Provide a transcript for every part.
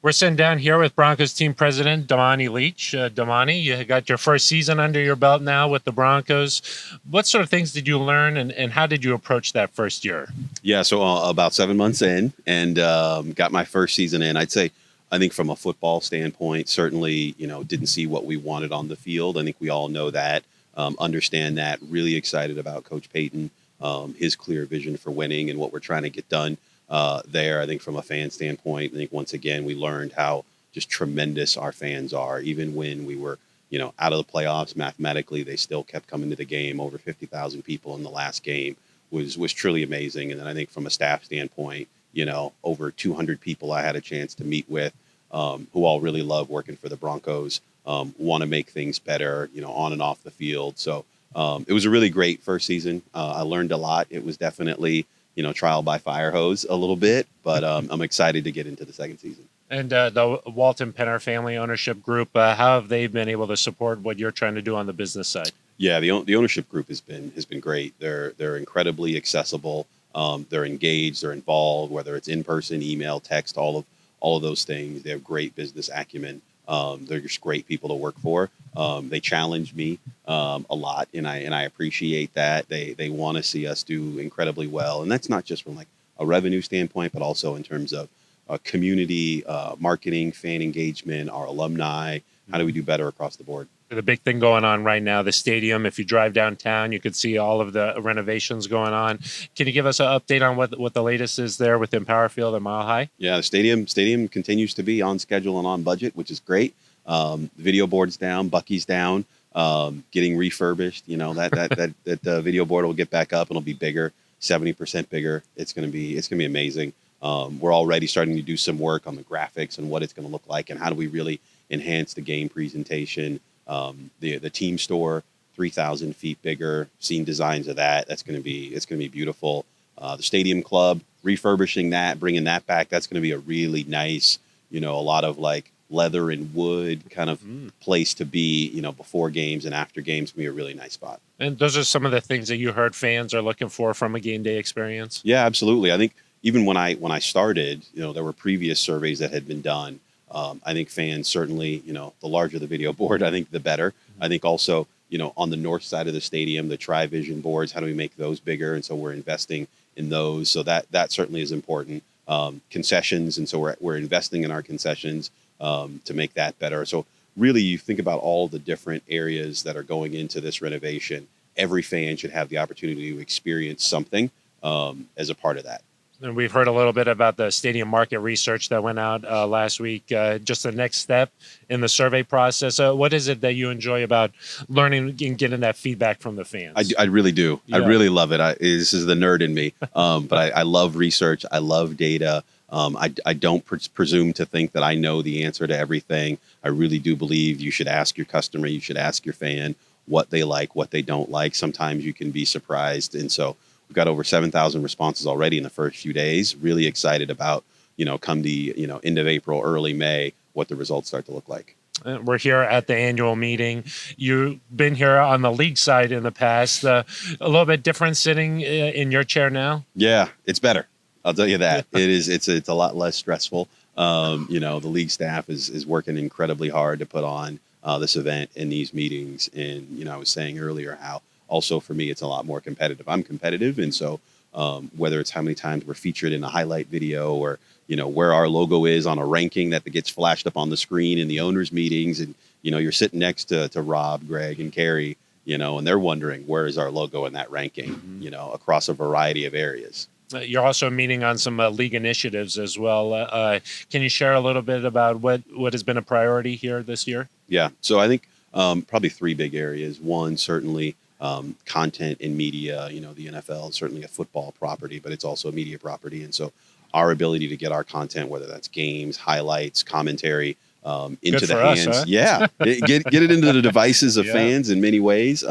We're sitting down here with Broncos team president Damani Leech. Damani, you got your first season under your belt now with the Broncos. What sort of things did you learn, and how did you approach that first year? Yeah, so about 7 months in, and got my first season in. I think from a football standpoint, certainly, didn't see what we wanted on the field. I think we all know that, understand that. Really excited about Coach Payton, his clear vision for winning and what we're trying to get done there. I think from a fan standpoint, I think once again we learned how just tremendous our fans are. Even when we were, out of the playoffs, mathematically, they still kept coming to the game. Over 50,000 people in the last game was truly amazing. And then I think from a staff standpoint, over 200 people I had a chance to meet with, who all really love working for the Broncos, want to make things better, on and off the field. So it was a really great first season. I learned a lot. It was definitely, trial by fire hose a little bit, but I'm excited to get into the second season. And the Walton-Penner Family Ownership Group, how have they been able to support what you're trying to do on the business side? Yeah, the ownership group has been great. They're incredibly accessible. They're engaged. They're involved. Whether it's in person, email, text, all of those things. They have great business acumen. They're just great people to work for. They challenge me a lot, and I appreciate that. They want to see us do incredibly well, and that's not just from like a revenue standpoint, but also in terms of community, marketing, fan engagement, our alumni. How do we do better across the board? The big thing going on right now, the stadium. If you drive downtown, you could see all of the renovations going on. Can you give us an update on what the latest is there with Empower Field and Mile High? Yeah, the stadium continues to be on schedule and on budget, which is great. Video board's down, Bucky's down, getting refurbished. That video board will get back up and it'll be bigger, 70% bigger. It's gonna be amazing. We're already starting to do some work on the graphics and what it's going to look like and how do we really enhance the game presentation. The team store, 3,000 feet bigger, seen designs of that. It's going to be beautiful. The stadium club, refurbishing that, bringing that back. That's going to be a really nice, a lot of like leather and wood kind of place to be, before games and after games. Can be a really nice spot. And those are some of the things that you heard fans are looking for from a game day experience. Yeah, absolutely. I think even when I started, there were previous surveys that had been done. I think fans certainly, the larger the video board, I think the better. I think also, on the north side of the stadium, the tri-vision boards, how do we make those bigger? And so we're investing in those. So that certainly is important. Concessions, and so we're investing in our concessions to make that better. So really, you think about all the different areas that are going into this renovation. Every fan should have the opportunity to experience something as a part of that. And we've heard a little bit about the stadium market research that went out last week. Just the next step in the survey process. What is it that you enjoy about learning and getting that feedback from the fans? I really do. Yeah. I really love it. This is the nerd in me. But I love research. I love data. I don't presume to think that I know the answer to everything. I really do believe you should ask your customer, you should ask your fan what they like, what they don't like. Sometimes you can be surprised. And so we've got over 7,000 responses already in the first few days. Really excited about, come the, end of April, early May, what the results start to look like. We're here at the annual meeting. You've been here on the league side in the past. A little bit different sitting in your chair now? Yeah, it's better. I'll tell you that. It's a lot less stressful. The league staff is working incredibly hard to put on this event and these meetings. And, I was saying earlier how also for me, it's a lot more competitive. I'm competitive. And so whether it's how many times we're featured in a highlight video or, where our logo is on a ranking that gets flashed up on the screen in the owners meetings. And, you're sitting next to Rob, Greg, and Carrie, and they're wondering where is our logo in that ranking, across a variety of areas. You're also meeting on some league initiatives as well. Can you share a little bit about what has been a priority here this year? Yeah. So I think probably three big areas. One, certainly content and media. The NFL is certainly a football property, but it's also a media property. And so our ability to get our content, whether that's games, highlights, commentary, into the hands. Us, huh? Yeah. Get it into the devices of fans in many ways.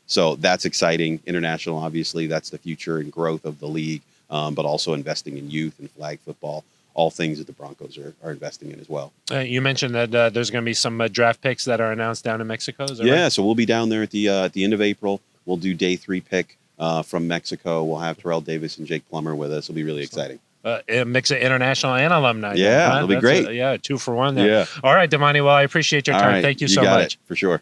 So that's exciting. International, obviously, that's the future and growth of the league. But also investing in youth and flag football, all things that the Broncos are investing in as well. You mentioned that there's going to be some draft picks that are announced down in Mexico. Is that right? So we'll be down there at the end of April. We'll do day 3 pick from Mexico. We'll have Terrell Davis and Jake Plummer with us. It'll be really exciting. a mix of international and alumni. Yeah, then, huh? it'll be That's great. Yeah, 2 for 1 there. Yeah. All right, Damani. Well, I appreciate your All time. right, Thank you you so got much. it, for sure.